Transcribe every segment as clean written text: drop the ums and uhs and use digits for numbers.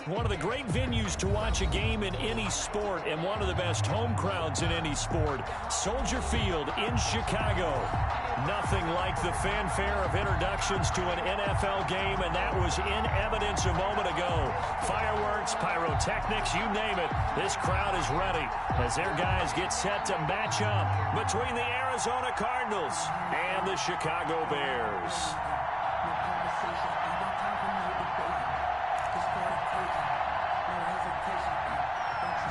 One of the great venues to watch a game in any sport and one of the best home crowds in any sport. Soldier Field in Chicago. Nothing like the fanfare of introductions to an NFL game, and that was in evidence a moment ago. Fireworks, pyrotechnics, you name it. This crowd is ready as their guys get set to match up between the Arizona Cardinals and the Chicago Bears.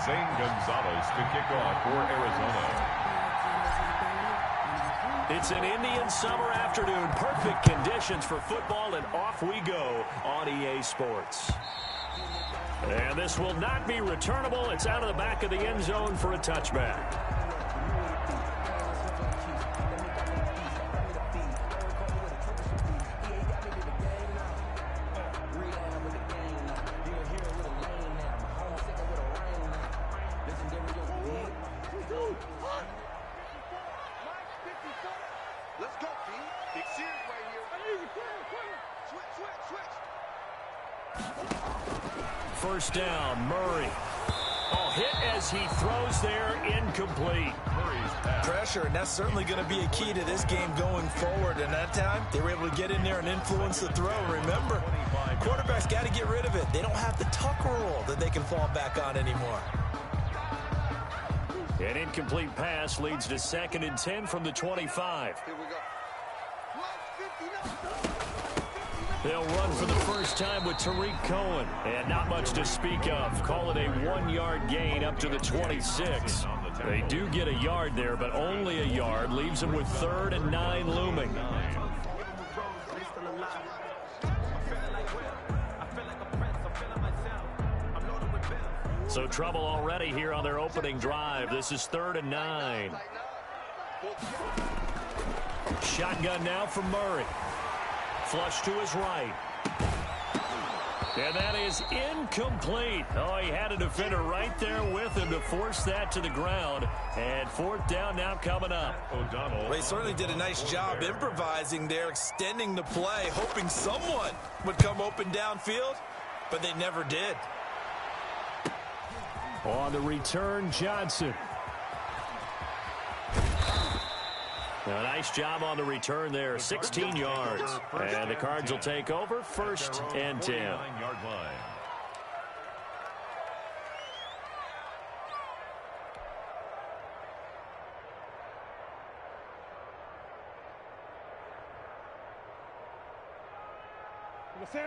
Zane Gonzalez to kick off for Arizona. It's an Indian summer afternoon. Perfect conditions for football, and off we go on EA Sports. And this will not be returnable. It's out of the back of the end zone for a touchback. First down, Murray. Oh, hit as he throws there, incomplete. Pressure, and that's certainly going to be a key to this game going forward. And that time, they were able to get in there and influence the throw. Remember, quarterbacks got to get rid of it. They don't have the tuck rule that they can fall back on anymore. An incomplete pass leads to 2nd and 10 from the 25. Here we go. They'll run for the first time with Tariq Cohen. And not much to speak of. Call it a 1-yard gain up to the 26. They do get a yard there, but only a yard. Leaves them with 3rd and 9 looming. So trouble already here on their opening drive. This is 3rd and 9. Shotgun now for Murray. Flush to his right. And that is incomplete. Oh, he had a defender right there with him to force that to the ground. And 4th down now coming up. Well, they certainly did a nice job improvising there, extending the play, hoping someone would come open downfield, but they never did. On the return, Johnson. A nice job on the return there, 16 yards. And the Cards will take over, 1st and 10.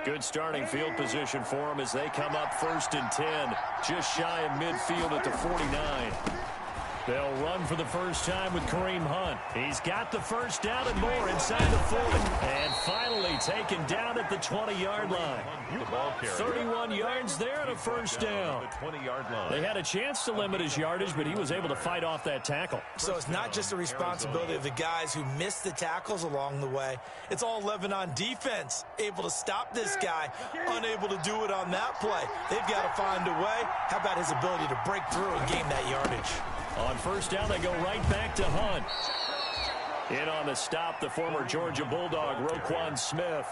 Good starting field position for them as they come up 1st and 10, just shy of midfield at the 49. They'll run for the first time with Kareem Hunt. He's got the first down and more inside the 40. And finally taken down at the 20-yard line. 31 yards there and a first down. They had a chance to limit his yardage, but he was able to fight off that tackle. So it's not just the responsibility of the guys who missed the tackles along the way. It's all Lebanon defense, able to stop this guy, unable to do it on that play. They've got to find a way. How about his ability to break through and gain that yardage? On first down, they go right back to Hunt. In on the stop, the former Georgia Bulldog, Roquan Smith.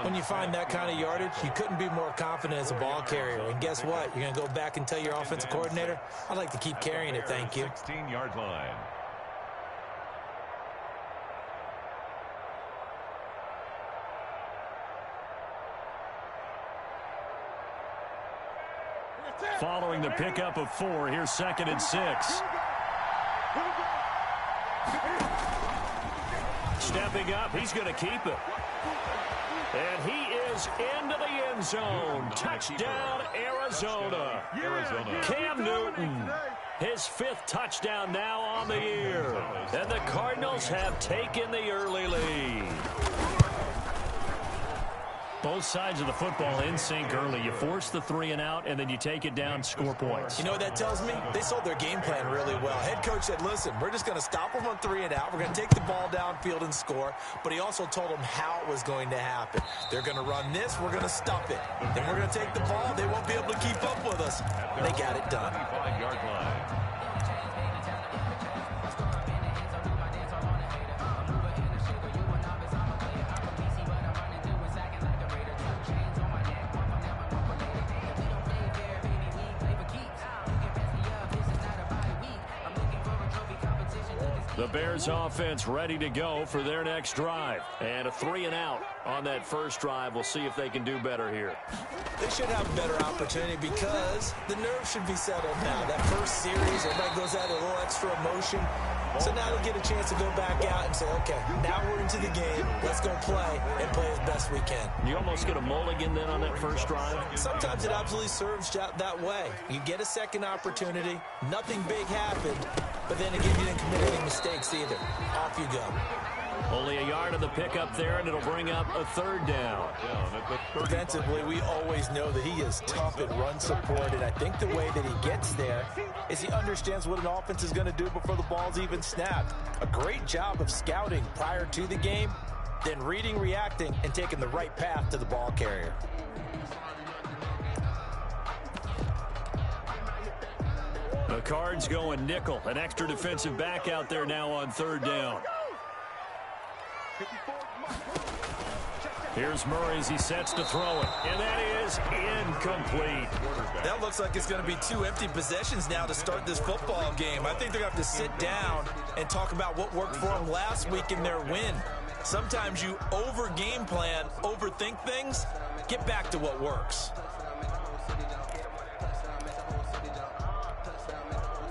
When you find that kind of yardage, you couldn't be more confident as a ball carrier. And guess what? You're going to go back and tell your offensive coordinator, I'd like to keep carrying it, thank you. 16-yard line. Following the pickup of 4, here's 2nd and 6. Stepping up, he's going to keep it. And he is into the end zone. Touchdown, Arizona. Cam Newton, his 5th touchdown now on the year. And the Cardinals have taken the early lead. Both sides of the football in sync early. You force the 3 and out, and then you take it down, score points. You know what that tells me? They sold their game plan really well. Head coach said, listen, we're just going to stop them on 3 and out. We're going to take the ball downfield and score. But he also told them how it was going to happen. They're going to run this. We're going to stop it. Then we're going to take the ball. They won't be able to keep up with us. And they got it done. 25-yard line. The Bears offense ready to go for their next drive. And a 3-and-out on that first drive. We'll see if they can do better here. They should have a better opportunity because the nerves should be settled now. That first series, everybody goes out a little extra emotion. So now they'll get a chance to go back out and say, okay, now we're into the game. Let's go play and play as best we can. You almost get a mulligan then on that first drive? Sometimes it absolutely serves that way. You get a second opportunity. Nothing big happened. But then again, you didn't commit any mistakes either. Off you go. Only a yard of the pickup there, and it'll bring up a third down. Defensively, we always know that he is tough in run support, and I think the way that he gets there is he understands what an offense is going to do before the ball's even snapped. A great job of scouting prior to the game, then reading, reacting, and taking the right path to the ball carrier. The Cards going nickel. An extra defensive back out there now on third down. Here's Murray as he sets to throw it. And that is incomplete. That looks like it's going to be 2 empty possessions now to start this football game. I think they're going to have to sit down and talk about what worked for them last week in their win. Sometimes you over-game plan, overthink things. Get back to what works.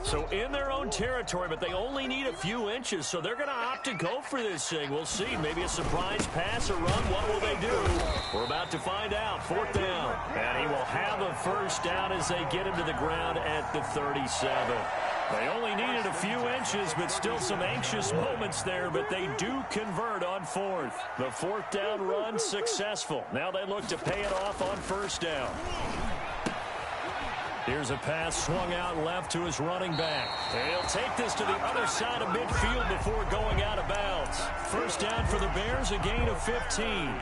So in their own territory, but they only need a few inches, so they're going to opt to go for this thing. We'll see. Maybe a surprise pass or run. What will they do? We're about to find out. Fourth down. And he will have a first down as they get him to the ground at the 37. They only needed a few inches, but still some anxious moments there, but they do convert on fourth. The fourth down run successful. Now they look to pay it off on first down. Here's a pass swung out left to his running back. He'll take this to the other side of midfield before going out of bounds. First down for the Bears, a gain of 15.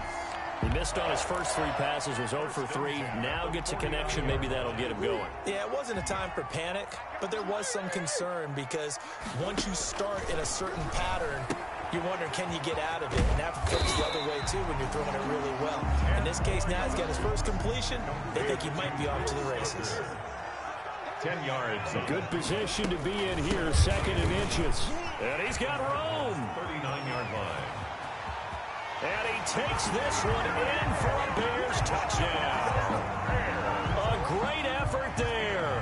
He missed on his first 3 passes, was 0 for 3. Now gets a connection. Maybe that'll get him going. Yeah, it wasn't a time for panic, but there was some concern because once you start in a certain pattern, you're wondering, can you get out of it? And that flips the other way, too, when you're throwing it really well. In this case, now he's got his first completion. They think he might be off to the races. 10 yards. Good position to be in here, second and inches. And he's got room. 39-yard line. And he takes this one in for a Bears touchdown. A great effort there.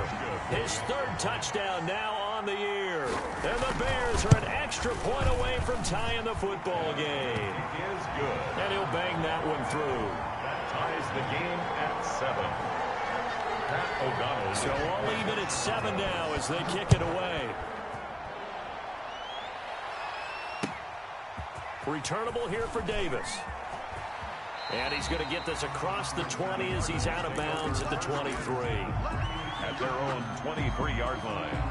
His third touchdown now on the year. And the Bears are an extra point away from tying the football game. He is good. And he'll bang that one through. That ties the game at 7. So all even at 7 now as they kick it away. Returnable here for Davis. And he's going to get this across the 20 as he's out of bounds at the 23. At their own 23-yard line.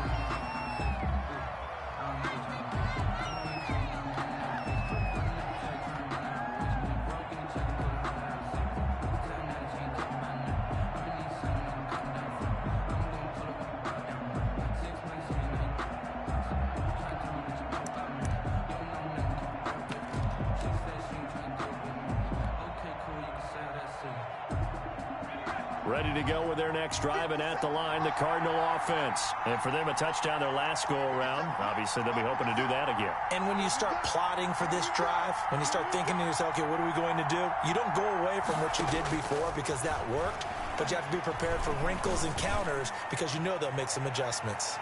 Ready to go with their next drive, and at the line, the Cardinal offense. And for them, a touchdown their last go-around. Obviously, they'll be hoping to do that again. And when you start plotting for this drive, when you start thinking to yourself, okay, what are we going to do? You don't go away from what you did before because that worked, but you have to be prepared for wrinkles and counters because you know they'll make some adjustments.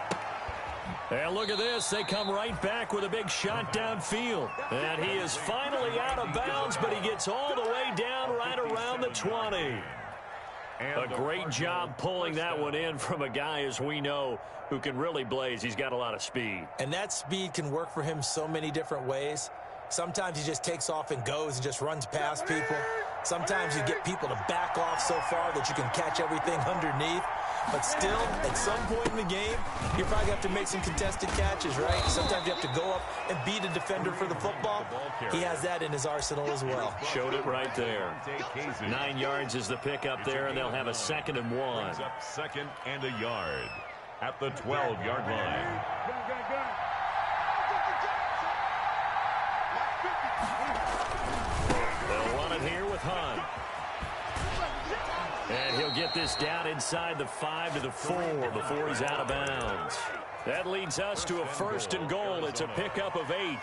And look at this. They come right back with a big shot downfield. And he is finally out of bounds, but he gets all the way down right around the 20. A great job pulling that one in from a guy, as we know, who can really blaze. He's got a lot of speed. And that speed can work for him so many different ways. Sometimes he just takes off and goes and just runs past people. Sometimes you get people to back off so far that you can catch everything underneath. But still, at some point in the game, you probably have to make some contested catches, right? Sometimes you have to go up and beat a defender for the football. He has that in his arsenal as well. Showed it right there. 9 yards is the pickup there, and they'll have a 2nd and 1. Up 2nd and a yard at the 12-yard line. They'll run it here with Hunt. And he'll get this down inside the 5 to the 4 before he's out of bounds. That leads us to a 1st and goal. It's a pickup of 8.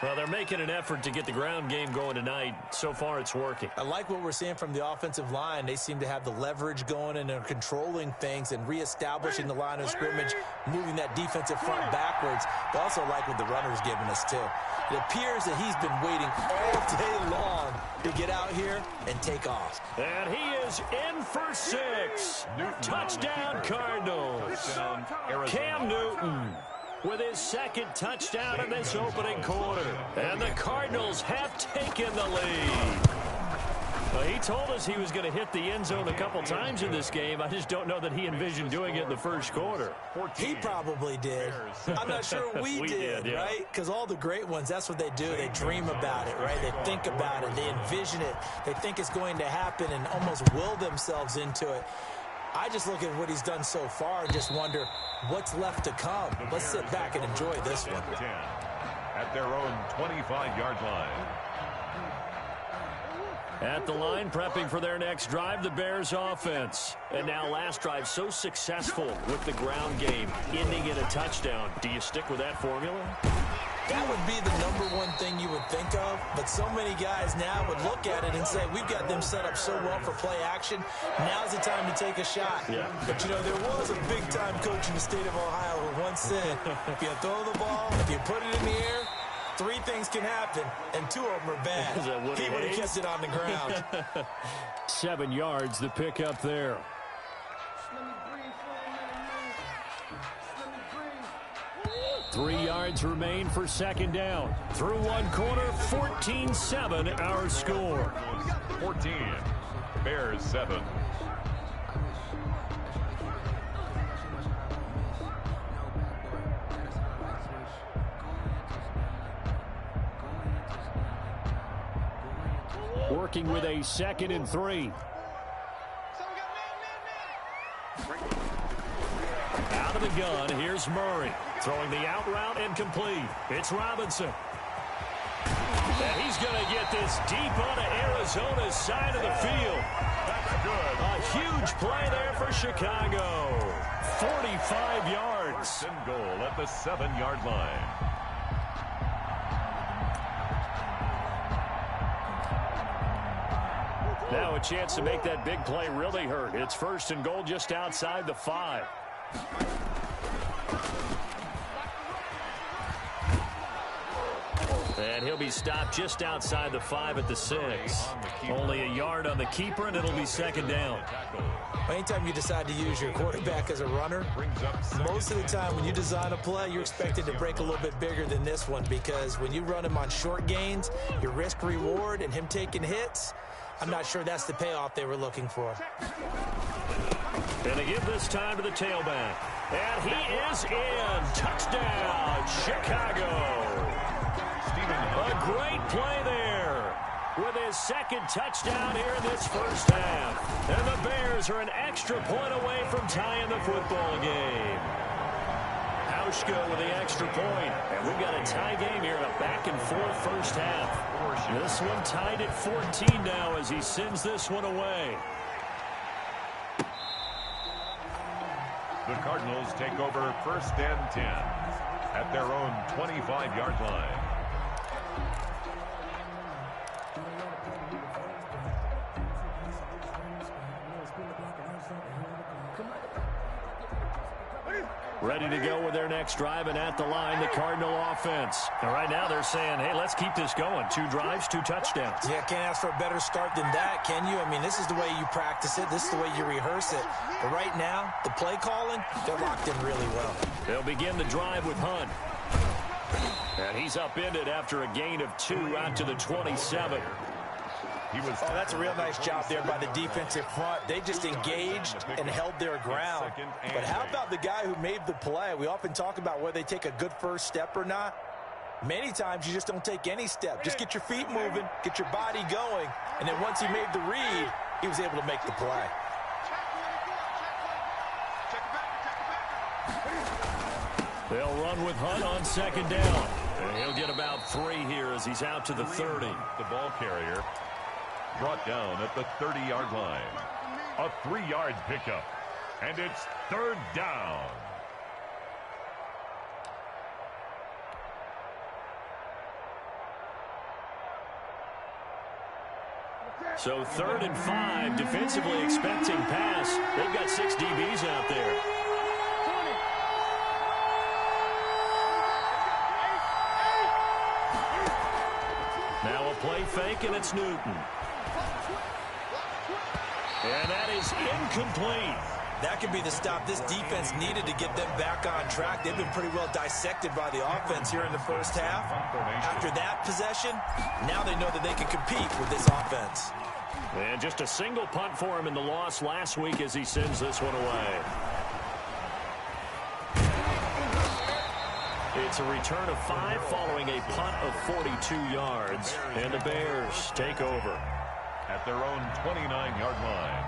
Well, they're making an effort to get the ground game going tonight. So far, it's working. I like what we're seeing from the offensive line. They seem to have the leverage going, and they're controlling things and reestablishing the line of scrimmage, moving that defensive front backwards. But also like what the runner's giving us, too. It appears that he's been waiting all day long to get out here and take off. And he is in for 6. Touchdown, Cardinals. Cam Newton with his 2nd touchdown in this opening quarter. And the Cardinals have taken the lead. Well, he told us he was going to hit the end zone a couple times in this game. I just don't know that he envisioned doing it in the 1st quarter. He probably did. I'm not sure we did, yeah. Right? Because all the great ones, that's what they do. They dream about it, right? They think about it. They envision it. They think it's going to happen and almost will themselves into it. I just look at what he's done so far and just wonder what's left to come. Let's sit back and enjoy this one. At their own 25-yard line. At the line, prepping for their next drive, the Bears offense. And now last drive so successful with the ground game, ending in a touchdown. Do you stick with that formula? That would be the #1 thing you would think of, but so many guys now would look at it and say, we've got them set up so well for play action. Now's the time to take a shot. Yeah. But, you know, there was a big-time coach in the state of Ohio who once said, if you throw the ball, if you put it in the air, 3 things can happen, and 2 of them are bad. He would have kept it on the ground. 7 yards, the pickup there. 3 yards remain for 2nd down. Through 1 quarter, 14-7 our score. 14, Bears 7. Working with a 2nd and 3. Out of the gun, here's Murray. Throwing the out route and complete. It's Robinson. And he's going to get this deep onto Arizona's side of the field. That's good. A huge play there for Chicago. 45 yards. 1st and goal at the 7-yard line. Now a chance to make that big play really hurt. It's 1st and goal just outside the 5. And he'll be stopped just outside the 5 at the 6. Only a yard on the keeper, and it'll be 2nd down. Anytime you decide to use your quarterback as a runner, most of the time when you design a play, you're expected to break a little bit bigger than this one, because when you run him on short gains, your risk-reward and him taking hits, I'm not sure that's the payoff they were looking for. And they give this time to the tailback. And he is in. Touchdown, Chicago. A great play there with his 2nd touchdown here in this 1st half. And the Bears are an extra point away from tying the football game. Hauschka with the extra point. And we've got a tie game here in a back-and-forth 1st half. This one tied at 14 now as he sends this one away. The Cardinals take over 1st and 10 at their own 25-yard line. Ready to go with their next drive, and at the line, the Cardinal offense. And right now they're saying, hey, let's keep this going. 2 drives, 2 touchdowns. Yeah, can't ask for a better start than that, can you? I mean, this is the way you practice it. This is the way you rehearse it. But right now, the play calling, they're locked in really well. They'll begin the drive with Hunt. And he's upended after a gain of 2 out to the 27. Oh, that's a real nice job there by the defensive front. They just engaged and held their ground. But how about the guy who made the play? We often talk about whether they take a good first step or not. Many times you just don't take any step. Just get your feet moving, get your body going, and then once he made the read, he was able to make the play. They'll run with Hunt on 2nd down. And he'll get about 3 here as he's out to the 30. The ball carrier brought down at the 30-yard line. A 3-yard pickup. And it's 3rd down. So 3rd and 5, defensively expecting pass. They've got 6 DBs out there. Now a play fake, and it's Newton. And that is incomplete. That could be the stop this defense needed to get them back on track. They've been pretty well dissected by the offense here in the first half. After that possession, now they know that they can compete with this offense. And just a single punt for him in the loss last week as he sends this one away. It's a return of 5 following a punt of 42 yards. And the Bears take over at their own 29-yard line.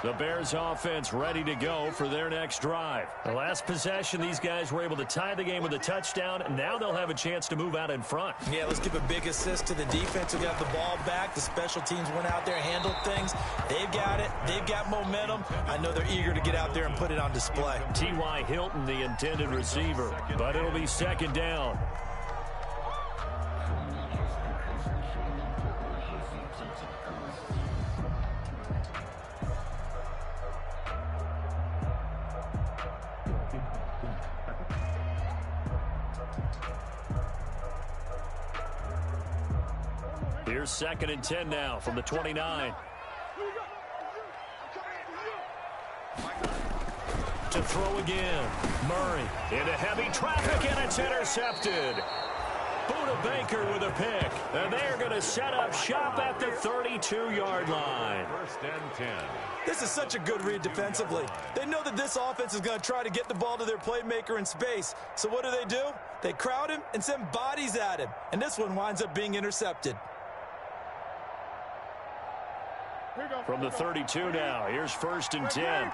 The Bears offense ready to go for their next drive. The last possession, these guys were able to tie the game with a touchdown, and now they'll have a chance to move out in front. Yeah, let's give a big assist to the defense who got the ball back. The special teams went out there, handled things. They've got it. They've got momentum. I know they're eager to get out there and put it on display. T.Y. Hilton, the intended receiver, but it'll be 2nd down. Here's 2nd and 10 now from the 29. To throw again. Murray into heavy traffic, and it's intercepted. Buda Baker with a pick. And they're going to set up shop at the 32-yard line. 1st and 10. This is such a good read defensively. They know that this offense is going to try to get the ball to their playmaker in space. So what do? They crowd him and send bodies at him. And this one winds up being intercepted. From the 32 now, here's 1st and 10.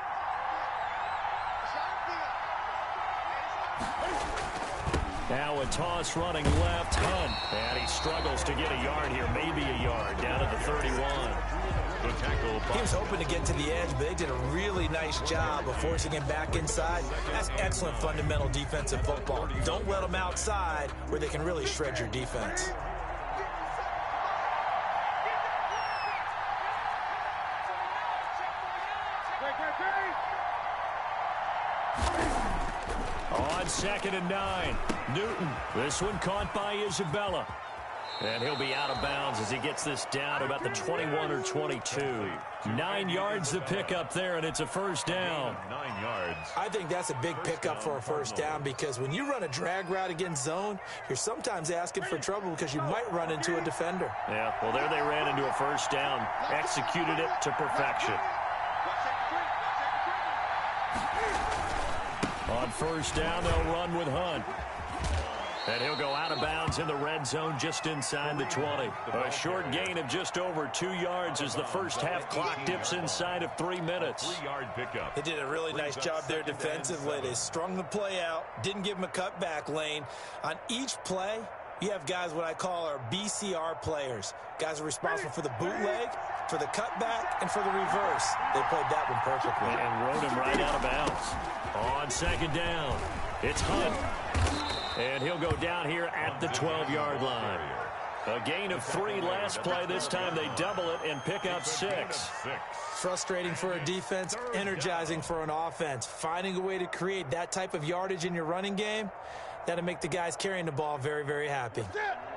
Now a toss running left, Hunt. And he struggles to get a yard here, maybe a yard, down at the 31. The tackle. He was hoping to get to the edge, but they did a really nice job of forcing him back inside. That's excellent fundamental defensive football. Don't let them outside where they can really shred your defense. On 2nd and 9, Newton. This one caught by Isabella. And he'll be out of bounds as he gets this down to about the 21 or 22. 9 yards to pick up there, and it's a 1st down. 9 yards. I think that's a big pickup for a 1st down because when you run a drag route against zone, you're sometimes asking for trouble because you might run into a defender. Yeah, well, there they ran into a 1st down, executed it to perfection. On 1st down, they'll run with Hunt. And he'll go out of bounds in the red zone just inside the 20. A short gain of just over 2 yards as the first half clock dips inside of 3 minutes. 3-yard pickup. They did a really nice job there defensively. They strung the play out, didn't give him a cutback lane. On each play, you have guys what I call our BCR players. Guys are responsible for the bootleg, for the cutback, and for the reverse. They played that one perfectly. And rode him right out of bounds. On 2nd down, it's Hunt. And he'll go down here at the 12-yard line. A gain of 3 last play. This time they double it and pick up 6. Frustrating for a defense, energizing for an offense. Finding a way to create that type of yardage in your running game, that'll make the guys carrying the ball very, very happy.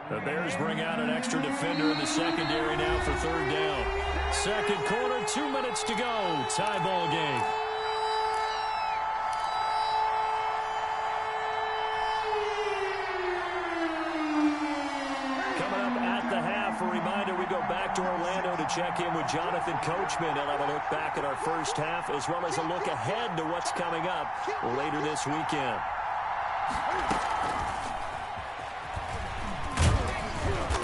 The Bears bring out an extra defender in the secondary now for 3rd down. 2nd quarter, 2 minutes to go. Tie ball game. A reminder, we go back to Orlando to check in with Jonathan Coachman and have a look back at our first half as well as a look ahead to what's coming up later this weekend.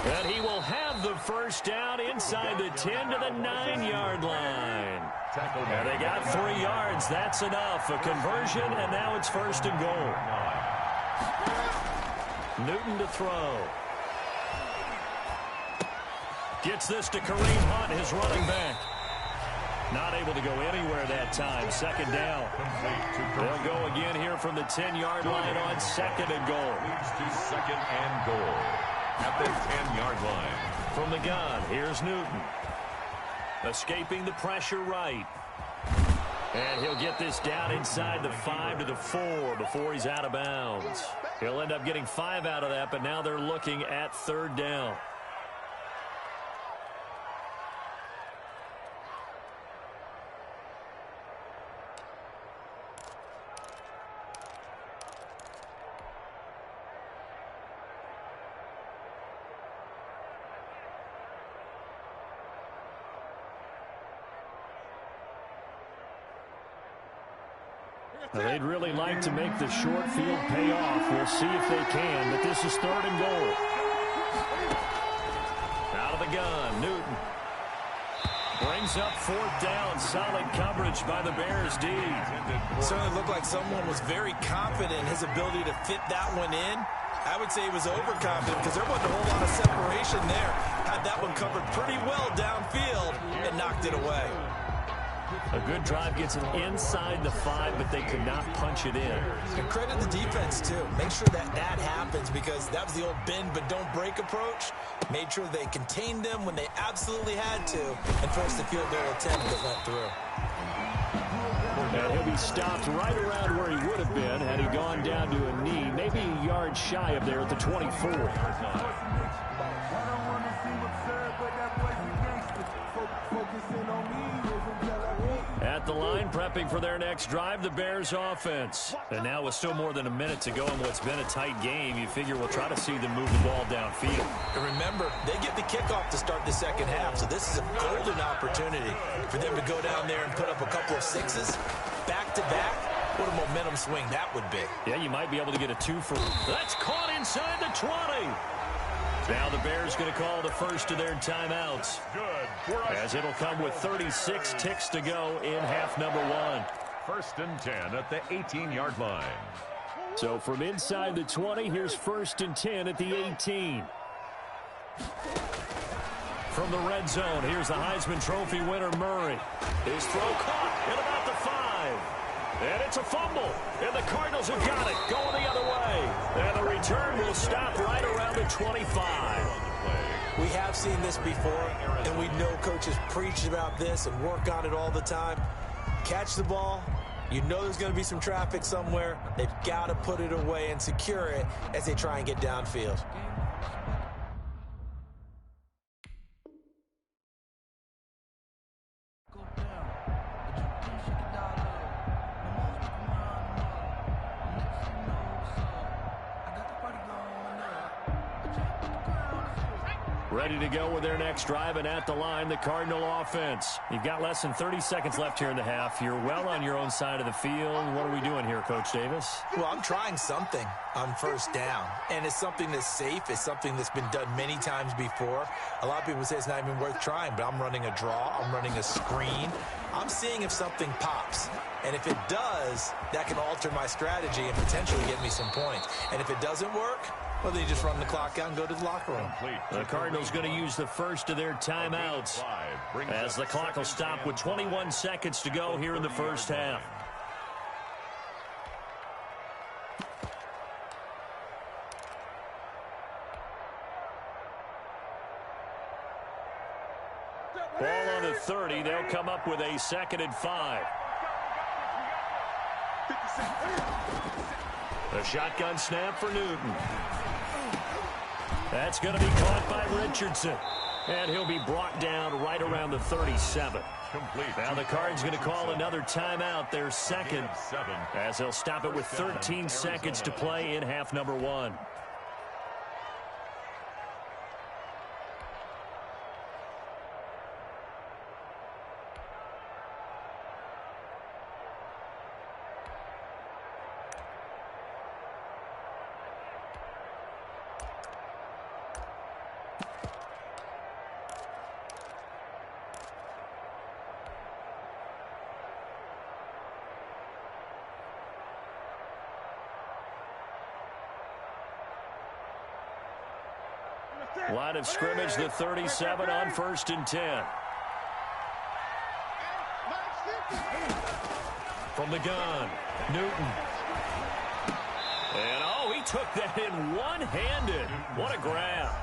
And he will have the 1st down inside the 10 to the 9-yard line. And they got 3 yards. That's enough. A conversion, and now it's 1st and goal. Newton to throw. Gets this to Kareem Hunt, his running back. Not able to go anywhere that time. Second down. They'll go again here from the 10-yard line on second and goal. Leads to second and goal at the 10-yard line. From the gun, here's Newton. Escaping the pressure right. And he'll get this down inside the 5 to the 4 before he's out of bounds. He'll end up getting 5 out of that, but now they're looking at third down. They'd really like to make the short field pay off. We'll see if they can, but this is third and goal. Out of the gun, Newton. Brings up fourth down. Solid coverage by the Bears D. Certainly looked like someone was very confident in his ability to fit that one in. I would say he was overconfident because there wasn't a whole lot of separation there. Had that one covered pretty well downfield and knocked it away. A good drive gets him inside the 5, but they could not punch it in. And credit the defense, too. Make sure that happens because that was the old bend but don't break approach. Made sure they contained them when they absolutely had to and forced the field goal attempt that went through. And he'll be stopped right around where he would have been had he gone down to a knee, maybe a yard shy of there at the 24. At the line, prepping for their next drive, the Bears offense. And now with still more than a minute to go in what's been a tight game, you figure we'll try to see them move the ball downfield. And remember, they get the kickoff to start the second half, so this is a golden opportunity for them to go down there and put up a couple of sixes back-to-back. What a momentum swing that would be. Yeah, you might be able to get a 2 for... That's caught inside the 20. Now the Bears going to call the first of their timeouts. As it'll come with 36 ticks to go in half number 1. First and 10 at the 18-yard line. So from inside the 20, here's first and 10 at the 18. From the red zone, here's the Heisman Trophy winner, Murray. His throw caught at about the 5. And it's a fumble. And the Cardinals have got it. Going the other way. And the return will stop right around the 25. We have seen this before, and we know coaches preach about this and work on it all the time. Catch the ball. You know there's going to be some traffic somewhere. They've got to put it away and secure it as they try and get downfield. Ready to go with their next drive, and at the line, the Cardinal offense. You've got less than 30 seconds left here in the half. You're well on your own side of the field. What are we doing here, Coach Davis? Well, I'm trying something on first down, and it's something that's safe. It's something that's been done many times before. A lot of people say it's not even worth trying, but I'm running a draw. I'm running a screen. I'm seeing if something pops, and if it does, that can alter my strategy and potentially get me some points. And if it doesn't work, well, then you just run the clock out and go to the locker room. The Cardinals going to use the first of their timeouts as the clock will stop with 21 seconds to go here in the first half. Ball on the 30. They'll come up with a 2nd and 5. A shotgun snap for Newton. That's going to be caught by Richardson. And he'll be brought down right around the 37. Now the Cards going to call another timeout, their second, as they'll stop it with 13 seconds to play in half number 1. Line of scrimmage, the 37 on 1st and 10. From the gun, Newton. And, oh, he took that in one-handed. What a grab.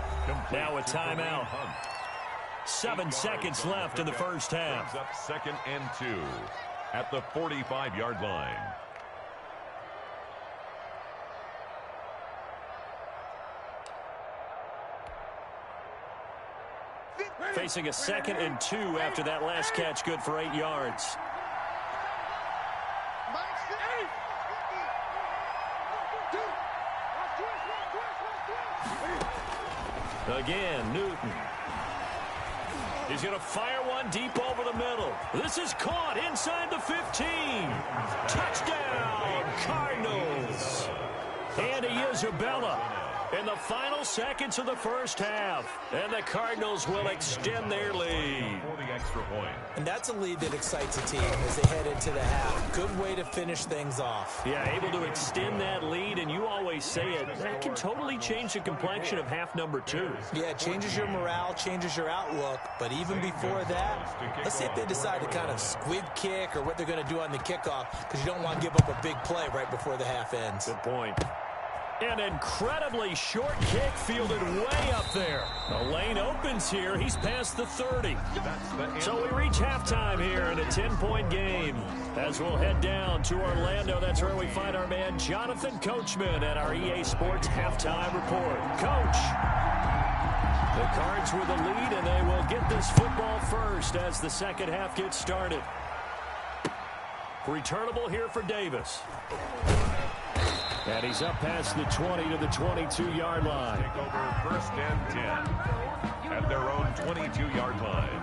Now a timeout. 7 seconds left in the first half. Up 2nd and 2 at the 45-yard line. Facing a 2nd and 2 after that last catch, good for 8 yards. Again, Newton. He's going to fire one deep over the middle. This is caught inside the 15. Touchdown, Cardinals. Andy Isabella in the final seconds of the first half. And the Cardinals will extend their lead. For the extra point. And that's a lead that excites a team as they head into the half. Good way to finish things off. Yeah, able to extend that lead, and you always say it, that can totally change the complexion of half number 2. Yeah, it changes your morale, changes your outlook. But even before that, let's see if they decide to kind of squib kick or what they're going to do on the kickoff, because you don't want to give up a big play right before the half ends. Good point. An incredibly short kick fielded way up there. The lane opens here. He's past the 30. So we reach halftime here in a 10-point game. As we'll head down to Orlando, that's where we find our man Jonathan Coachman at our EA Sports Halftime Report. Coach, the Cards with the lead, and they will get this football first as the second half gets started. Returnable here for Davis. And he's up past the 20 to the 22-yard line. Take over 1st and 10 at their own 22-yard line.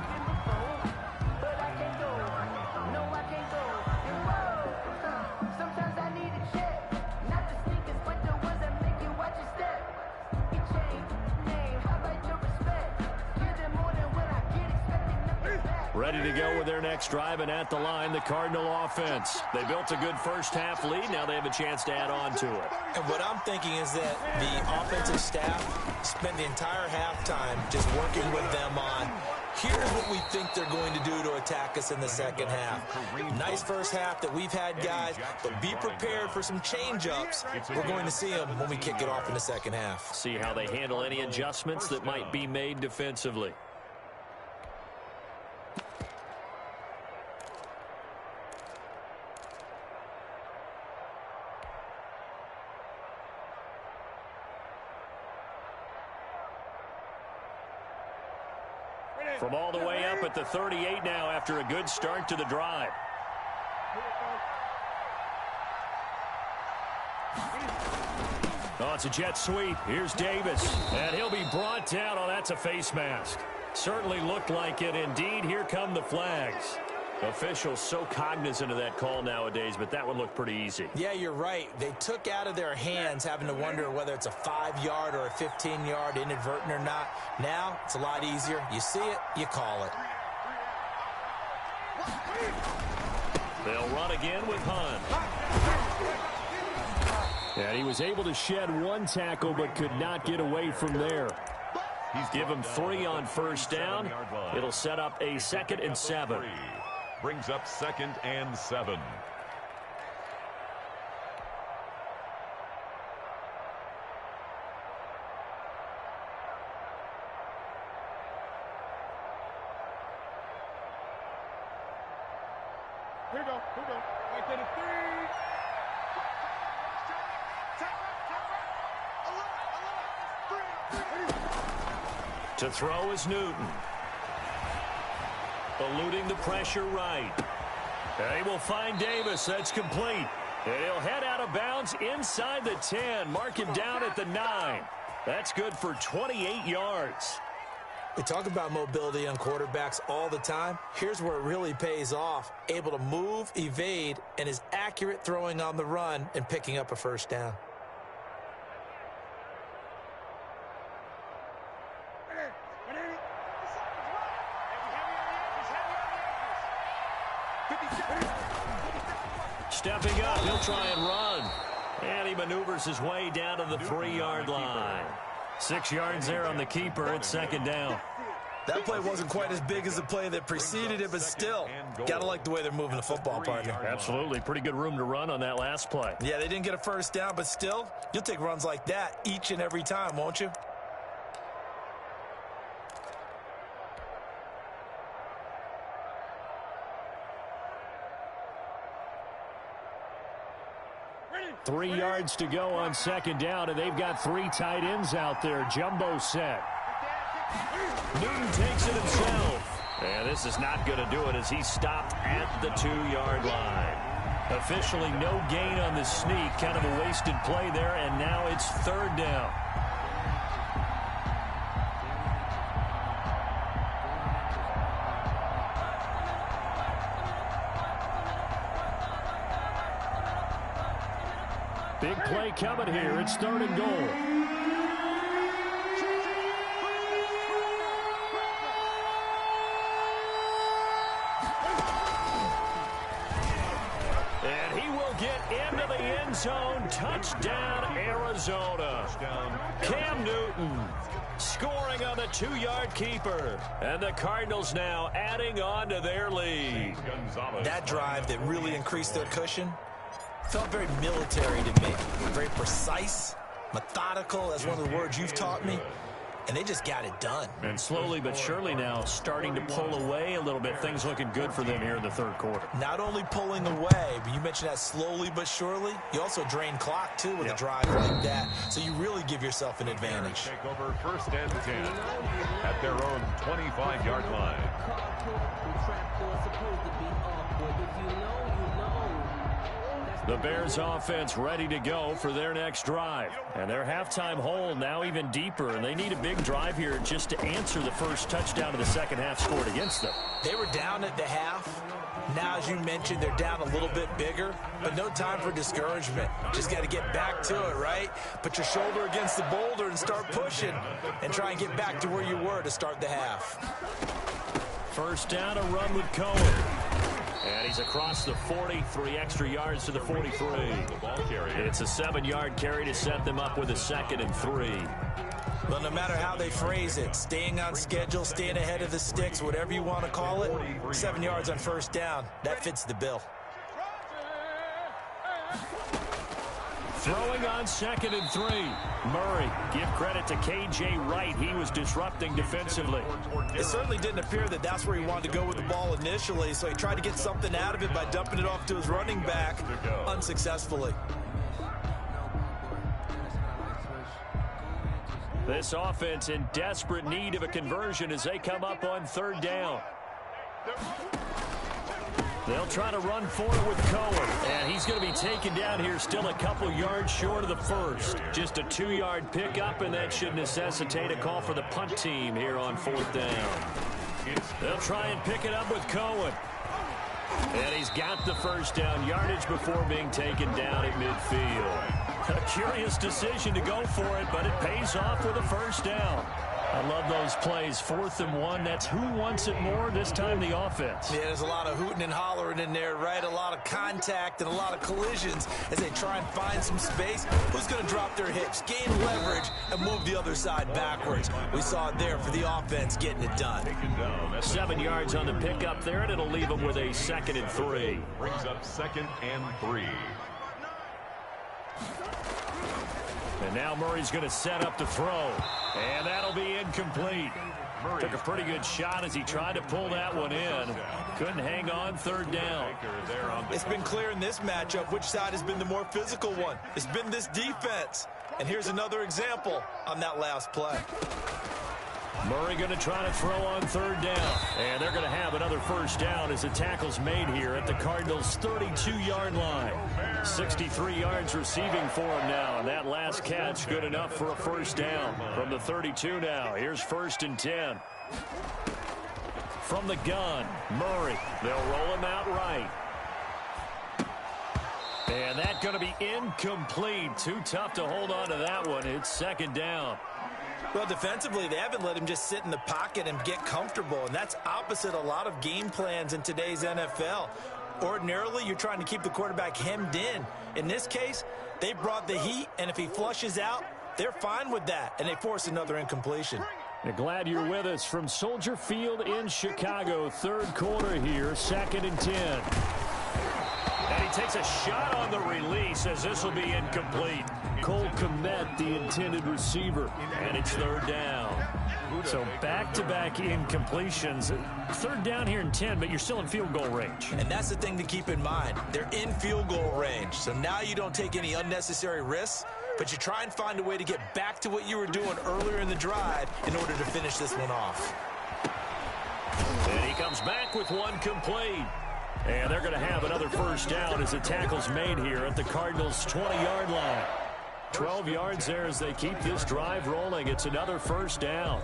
Ready to go with their next drive, and at the line, the Cardinal offense. They built a good first half lead. Now they have a chance to add on to it. And what I'm thinking is that the offensive staff spent the entire halftime just working with them on, here's what we think they're going to do to attack us in the second half. Nice first half that we've had, guys, but be prepared for some change-ups. We're going to see them when we kick it off in the second half. See how they handle any adjustments that might be made defensively. From all the way up at the 38 now after a good start to the drive. Oh, it's a jet sweep. Here's Davis, and he'll be brought down. Oh, that's a face mask. Certainly looked like it. Indeed, here come the flags. Officials so cognizant of that call nowadays, but that one looked pretty easy. Yeah, you're right. They took out of their hands having to wonder whether it's a 5-yard or a 15-yard inadvertent or not. Now, it's a lot easier. You see it, you call it. They'll run again with Hunt. And he was able to shed one tackle but could not get away from there. Give him 3 on first down. It'll set up a 2nd and 7. Brings up 2nd and 7. Here we go. Right to the 3. To throw is Newton. Eluding the pressure right. They will find Davis. That's complete. And he'll head out of bounds inside the 10. Mark him down at the 9. That's good for 28 yards. We talk about mobility on quarterbacks all the time. Here's where it really pays off. Able to move, evade, and is accurate throwing on the run and picking up a first down. Stepping up, he'll try and run. And he maneuvers his way down to the 3-yard line. 6 yards there on the keeper. It's second down. That play wasn't quite as big as the play that preceded it, but still, got to like the way they're moving the football, partner. Absolutely. Pretty good room to run on that last play. Yeah, they didn't get a first down, but still, you'll take runs like that each and every time, won't you? Ready. 3 yards to go on second down, and they've got 3 tight ends out there. Jumbo set. Newton takes it himself. And this is not going to do it as he stopped at the 2-yard line. Officially no gain on the sneak. Kind of a wasted play there, and now it's third down. Big play coming here. It's third and goal. And he will get into the end zone. Touchdown, Arizona. Cam Newton scoring on the 2-yard keeper. And the Cardinals now adding on to their lead. That drive that really increased their cushion felt very military to me. Very precise, methodical. That's one of the words you've taught me. And they just got it done. And slowly but surely now starting to pull away a little bit. Things looking good for them here in the third quarter. Not only pulling away, but you mentioned that slowly but surely. You also drain clock, too, with a drive like that. So you really give yourself an advantage. Take over first and 10 at their own 25-yard line. The Bears offense ready to go for their next drive. And their halftime hole now even deeper. And they need a big drive here just to answer the first touchdown of the second half scored against them. They were down at the half. Now, as you mentioned, they're down a little bit bigger. But no time for discouragement. Just got to get back to it, right? Put your shoulder against the boulder and start pushing. And try and get back to where you were to start the half. First down, a run with Cohen. And he's across the 40, 3 extra yards to the 43. It's a 7-yard carry to set them up with a 2nd and 3. Well, no matter how they phrase it, staying on schedule, staying ahead of the sticks, whatever you want to call it, 7 yards on first down, that fits the bill. Throwing on 2nd and 3. Murray, give credit to K.J. Wright. He was disrupting defensively. It certainly didn't appear that that's where he wanted to go with the ball initially, so he tried to get something out of it by dumping it off to his running back unsuccessfully. This offense in desperate need of a conversion as they come up on third down. They'll try to run for it with Cohen. And he's going to be taken down here still a couple yards short of the first. Just a 2-yard pickup, and that should necessitate a call for the punt team here on fourth down. They'll try and pick it up with Cohen. And he's got the first down yardage before being taken down at midfield. A curious decision to go for it, but it pays off with a first down. I love those plays. 4th and 1. That's who wants it more, this time the offense. Yeah, there's a lot of hooting and hollering in there, right? A lot of contact and a lot of collisions as they try and find some space. Who's going to drop their hips, gain leverage, and move the other side backwards? We saw it there for the offense getting it done. 7 yards on the pickup there, and it'll leave them with a 2nd and 3. Brings up 2nd and 3. And now Murray's going to set up to throw. And that'll be incomplete. Took a pretty good shot as he tried to pull that one in. Couldn't hang on third down. It's been clear in this matchup which side has been the more physical one. It's been this defense. And here's another example on that last play. Murray going to try to throw on third down. And they're going to have another first down as the tackle's made here at the Cardinals' 32-yard line. 63 yards receiving for him now. And that last catch good enough for a first down. From the 32 now, here's 1st and 10. From the gun, Murray. They'll roll him out right. And that's going to be incomplete. Too tough to hold on to that one. It's 2nd down. Well, defensively, they haven't let him just sit in the pocket and get comfortable, and that's opposite a lot of game plans in today's NFL. Ordinarily, you're trying to keep the quarterback hemmed in. In this case, they brought the heat, and if he flushes out, They're fine with that, and they force another incompletion. You're glad you're with us from Soldier Field in Chicago. Third quarter here, 2nd and 10. And he takes a shot on the release as this will be incomplete. Cole Kmet, the intended receiver, and it's 3rd down. So back-to-back incompletions. 3rd down here in 10, but you're still in field goal range. And that's the thing to keep in mind. They're in field goal range. So now you don't take any unnecessary risks, but you try and find a way to get back to what you were doing earlier in the drive in order to finish this one off. And he comes back with one complete. And they're going to have another first down as the tackle's made here at the Cardinals' 20-yard line. 12 yards there as they keep this drive rolling. It's another first down.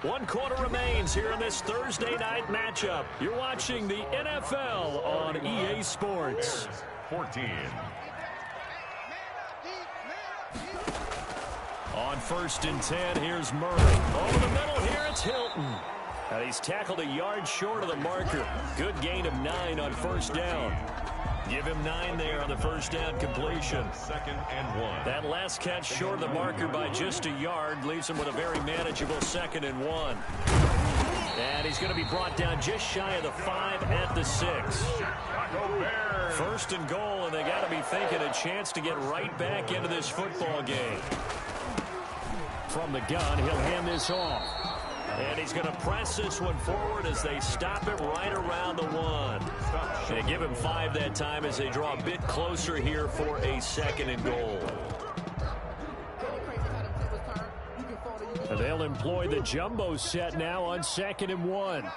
One quarter remains here in this Thursday night matchup. You're watching the NFL on EA Sports. 14. On 1st and 10, here's Murray. Over the middle here, it's Hilton. And he's tackled a yard short of the marker. Good gain of 9 on first down. Give him 9 there on the first down completion. 2nd and 1. That last catch short of the marker by just a yard leaves him with a very manageable 2nd and 1. And he's going to be brought down just shy of the 5 at the 6. 1st and goal, and they got to be thinking a chance to get right back into this football game. From the gun, he'll hand this off. And he's going to press this one forward as they stop him right around the 1. They give him 5 that time as they draw a bit closer here for a 2nd and goal. And they'll employ the jumbo set now on 2nd and 1.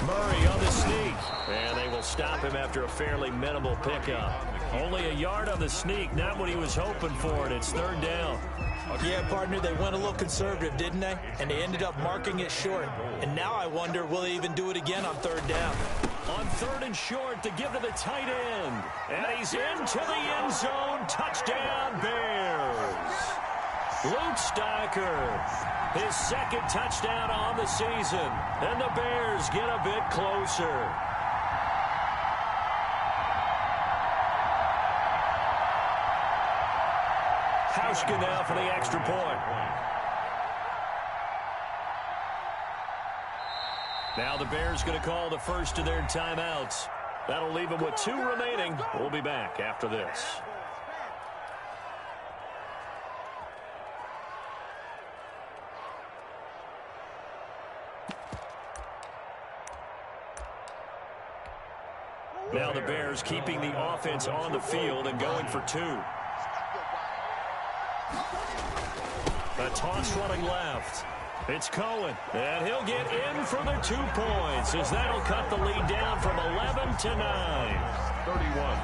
Murray on the sneak. And they will stop him after a fairly minimal pickup. Only a yard on the sneak, not what he was hoping for, and it's 3rd down. Yeah, partner, they went a little conservative, didn't they? And they ended up marking it short. And now I wonder, will they even do it again on 3rd down? On 3rd and short to give to the tight end. And he's into the end zone. Touchdown, Bears. Luke Stocker, his 2nd touchdown on the season. And the Bears get a bit closer. Hauschka now for the extra point. Now the Bears going to call the first of their timeouts. That'll leave them with 2 remaining. We'll be back after this. Now the Bears keeping the offense on the field and going for 2. A toss running left. It's Cohen, and he'll get in for the 2 points as that'll cut the lead down from 11 to 9. 31.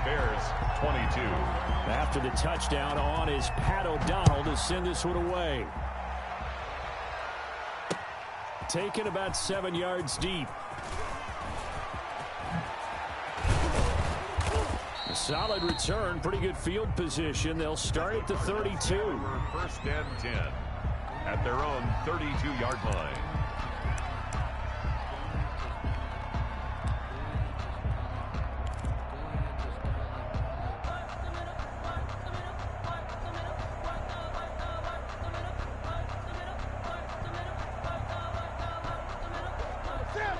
Bears 22. After the touchdown on is Pat O'Donnell to send this one away. Taken about 7 yards deep. A solid return, pretty good field position. They'll start at the 32. 1st and 10 at their own 32-yard line.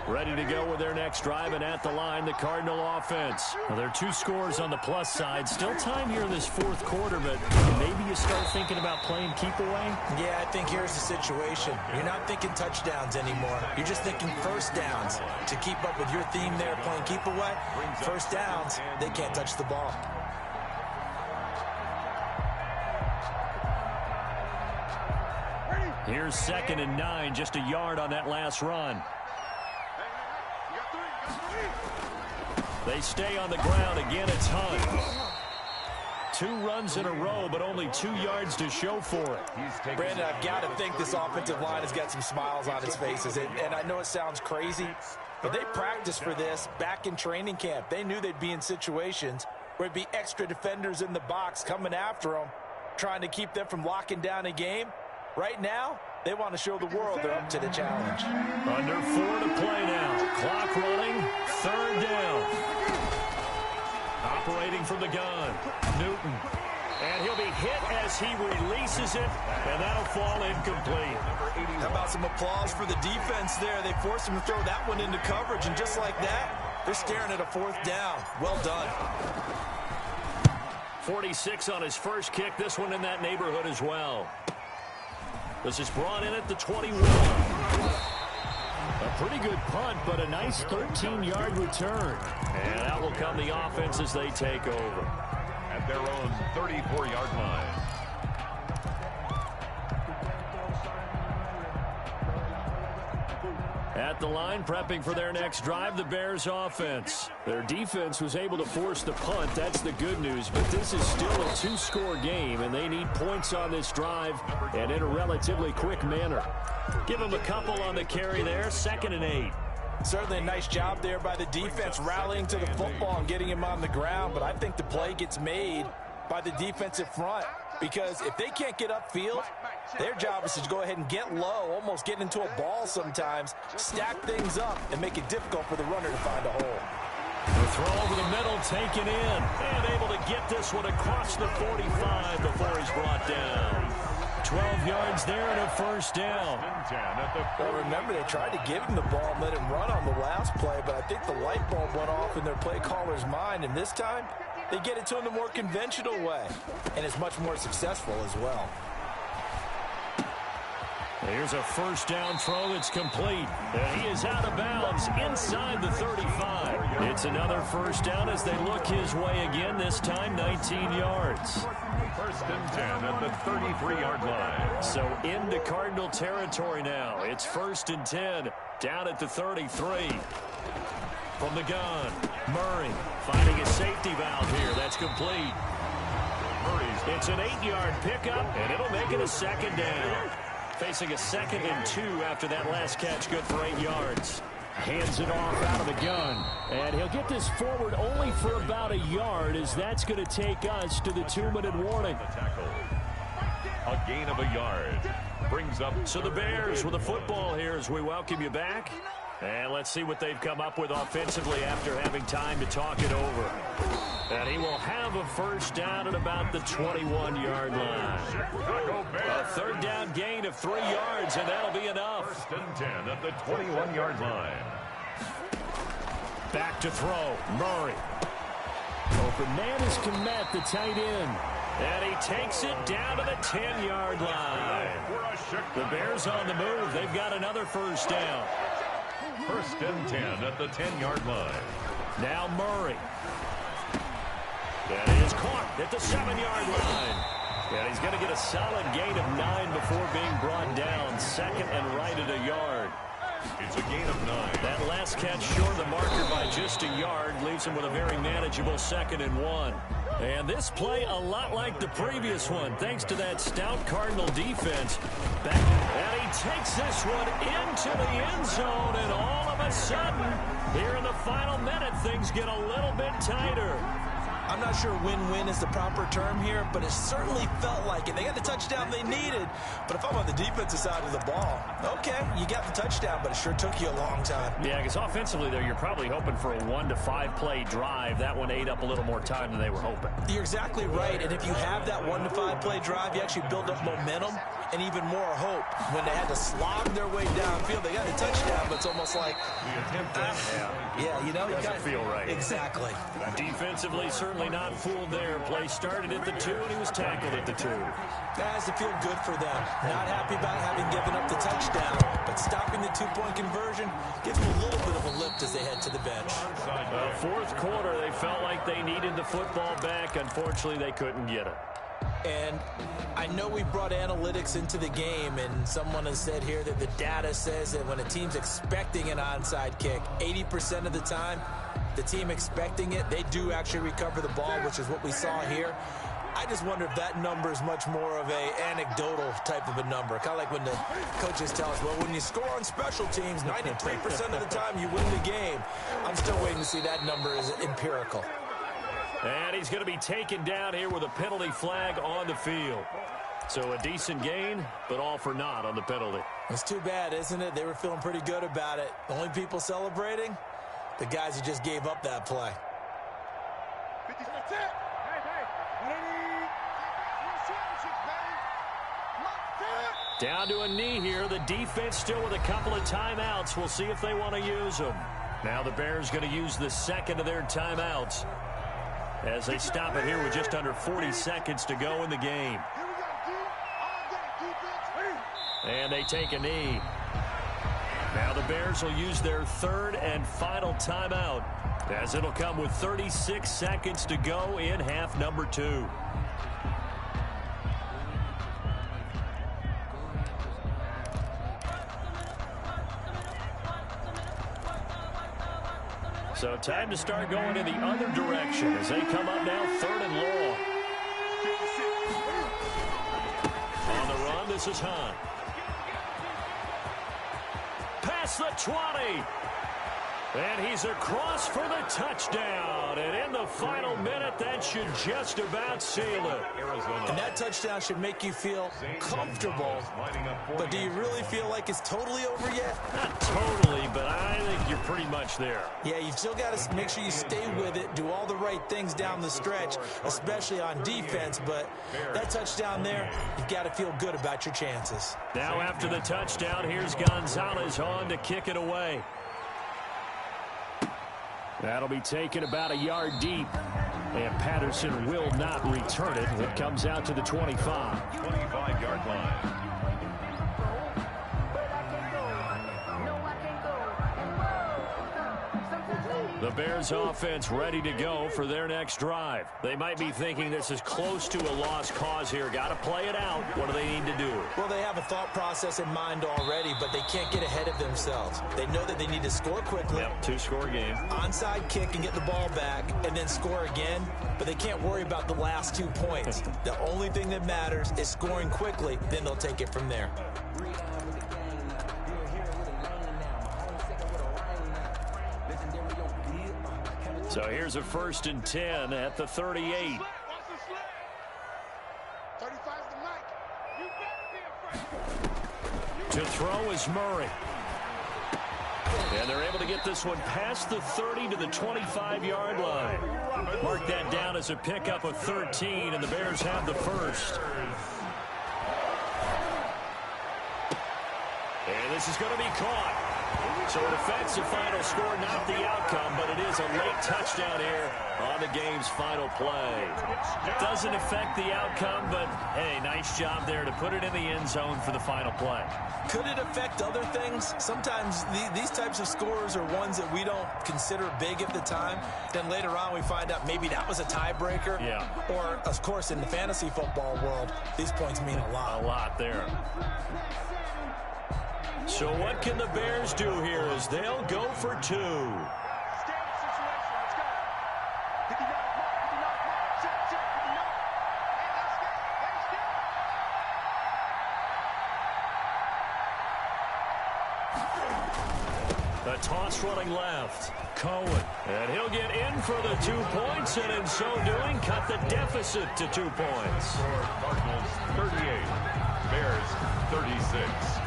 Ready to go with their next drive, and at the line, the Cardinal offense. Well, there are 2 scores on the plus side. Still time here in this 4th quarter, but maybe you start thinking about playing keep away? Yeah, I think here's the situation. You're not thinking touchdowns anymore. You're just thinking first downs. To keep up with your theme there, playing keep away, first downs, they can't touch the ball. Here's 2nd and 9, just a yard on that last run. They stay on the ground. Again, it's Hunt. 2 runs in a row, but only 2 yards to show for it. Brandon, I've got to think this offensive line has got some smiles on its faces. And I know it sounds crazy, but they practiced for this back in training camp. They knew they'd be in situations where it'd be extra defenders in the box coming after them, trying to keep them from locking down a game. Right now, They want to show the world they're up to the challenge. Under 4 to play now. Clock running. 3rd down. Operating from the gun. Newton. And he'll be hit as he releases it, and that'll fall incomplete. How about some applause for the defense there? They forced him to throw that one into coverage, and just like that, they're staring at a 4th down. Well done. 46 on his first kick. This one in that neighborhood as well. This is brought in at the 21. A pretty good punt, but a nice 13-yard return. And that will come the offense as they take over. At their own 34-yard line. At the line, prepping for their next drive, the Bears offense. Their defense was able to force the punt. That's the good news. But this is still a 2-score game, and they need points on this drive and in a relatively quick manner. Give them a couple on the carry there. 2nd and 8. Certainly a nice job there by the defense rallying to the football and getting him on the ground. But I think the play gets made by the defensive front, because if they can't get upfield, their job is to go ahead and get low, almost get into a ball sometimes, stack things up, and make it difficult for the runner to find a hole. The throw over the middle taken in, and able to get this one across the 45 before he's brought down. 12 yards there and a 1st down. Well, remember, they tried to give him the ball and let him run on the last play, but I think the light bulb went off in their play caller's mind, and this time they get it to him the more conventional way, and it's much more successful as well. Here's a 1st down throw that's complete. And he is out of bounds inside the 35. It's another 1st down as they look his way again, this time 19 yards. 1st and 10 at the 33-yard line. So into Cardinal territory now. It's 1st and 10 down at the 33. From the gun, Murray finding a safety valve here. That's complete. It's an 8-yard pickup, and it'll make it a 2nd down. Facing a 2nd and 2 after that last catch, good for 8 yards. Hands it off out of the gun. And he'll get this forward only for about a yard, as that's going to take us to the 2-minute warning. A gain of a yard. Brings up. So the Bears with the football here as we welcome you back. And let's see what they've come up with offensively after having time to talk it over. And he will have a 1st down at about the 21-yard line. A 3rd down gain of 3 yards, and that'll be enough. 1st and 10 at the 21-yard line. Back to throw. Murray. Open man is Kmet, the tight end. And he takes it down to the 10-yard line. The Bears on the move. They've got another 1st down. 1st and 10 at the 10-yard line. Now Murray. And he is caught at the 7-yard line. And he's going to get a solid gain of 9 before being brought down. 2nd and right at a yard. It's a gain of 9. That last catch short of the marker by just a yard leaves him with a very manageable 2nd and 1. And this play a lot like the previous one, thanks to that stout Cardinal defense. And he takes this one into the end zone, and all of a sudden, here in the final minute, things get a little bit tighter. I'm not sure win-win is the proper term here, but it certainly felt like it. They got the touchdown they needed, but if I'm on the defensive side of the ball, okay, you got the touchdown, but it sure took you a long time. Yeah, because offensively there, you're probably hoping for a 1 to 5 play drive. That one ate up a little more time than they were hoping. You're exactly right, and if you have that 1 to 5 play drive, you actually build up momentum and even more hope. When they had to slog their way downfield, they got the touchdown, but it's almost like, yeah, you know, you doesn't feel right. Exactly. Defensively, certainly not fooled there. Play started at the 2, and he was tackled at the 2. That has to feel good for them. Not happy about having given up the touchdown, but stopping the 2-point conversion gives them a little bit of a lift as they head to the bench. 4th quarter, they felt like they needed the football back. Unfortunately, they couldn't get it. And I know we brought analytics into the game, and someone has said here that the data says that when a team's expecting an onside kick, 80% of the time, the team expecting it, they do actually recover the ball, which is what we saw here. I just wonder if that number is much more of a anecdotal type of a number. Kind of like when the coaches tell us, well, when you score on special teams, 93% of the time you win the game. I'm still waiting to see that number is empirical. And he's going to be taken down here with a penalty flag on the field. So a decent gain, but all for naught on the penalty. It's too bad, isn't it? They were feeling pretty good about it. The only people celebrating, the guys who just gave up that play. Down to a knee here. The defense still with a couple of timeouts. We'll see if they want to use them. Now the Bears going to use the second of their timeouts as they stop it here with just under 40 seconds to go in the game. And they take a knee. Now the Bears will use their third and final timeout as it'll come with 36 seconds to go in half number 2. So time to start going in the other direction as they come up now, 3rd and long. On the run, this is Hunt. Past the 20. And he's across for the touchdown. And in the final minute, that should just about seal it. And that touchdown should make you feel comfortable. But do you really feel like it's totally over yet? Not totally, but I think you're pretty much there. Yeah, you've still got to make sure you stay with it, do all the right things down the stretch, especially on defense. But that touchdown there, you've got to feel good about your chances. Now after the touchdown, here's Gonzalez on to kick it away. That'll be taken about a yard deep. And Patterson will not return it. It comes out to the 25. 25-yard line. The Bears offense ready to go for their next drive. They might be thinking this is close to a lost cause here. Got to play it out. What do they need to do? Well, they have a thought process in mind already, but they can't get ahead of themselves. They know that they need to score quickly. Yep, 2-score game. Onside kick and get the ball back and then score again, but they can't worry about the last 2 points. The only thing that matters is scoring quickly, then they'll take it from there. So here's a 1st and 10 at the 38. To throw is Murray. And they're able to get this one past the 30 to the 25-yard line. Mark that down as a pickup of 13, and the Bears have the first. And this is going to be caught. So it affects the final score, not the outcome, but it is a late touchdown here on the game's final play. Doesn't affect the outcome, but, hey, nice job there to put it in the end zone for the final play. Could it affect other things? Sometimes these types of scores are ones that we don't consider big at the time. Then later on we find out maybe that was a tiebreaker. Yeah. Or, of course, in the fantasy football world, these points mean a lot. A lot there. So what can the Bears do here as they'll go for 2? The toss running left. Cohen. And he'll get in for the 2 points, and in so doing, cut the deficit to 2 points. Cardinals 38, Bears 36.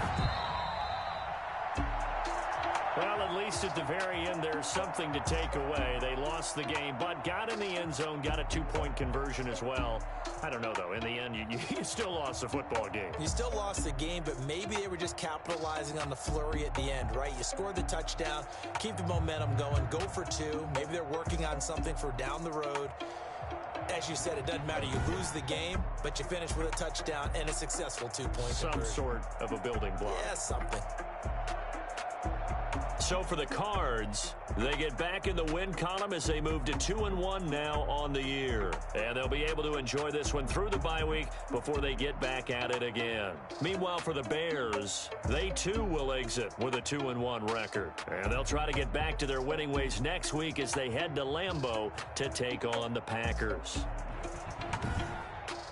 Well, at least at the very end, there's something to take away. They lost the game, but got in the end zone, got a 2-point conversion as well. I don't know, though. In the end, you still lost the football game. You still lost the game, but maybe they were just capitalizing on the flurry at the end, right? You scored the touchdown, keep the momentum going, go for 2. Maybe they're working on something for down the road. As you said, it doesn't matter. You lose the game, but you finish with a touchdown and a successful 2-point conversion. Some sort of a building block. Yeah, something. So for the Cards, they get back in the win column as they move to 2-1 now on the year. And they'll be able to enjoy this one through the bye week before they get back at it again. Meanwhile, for the Bears, they too will exit with a 2-1 record. And they'll try to get back to their winning ways next week as they head to Lambeau to take on the Packers.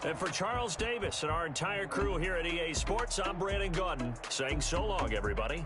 And for Charles Davis and our entire crew here at EA Sports, I'm Brandon Gaudin saying so long, everybody.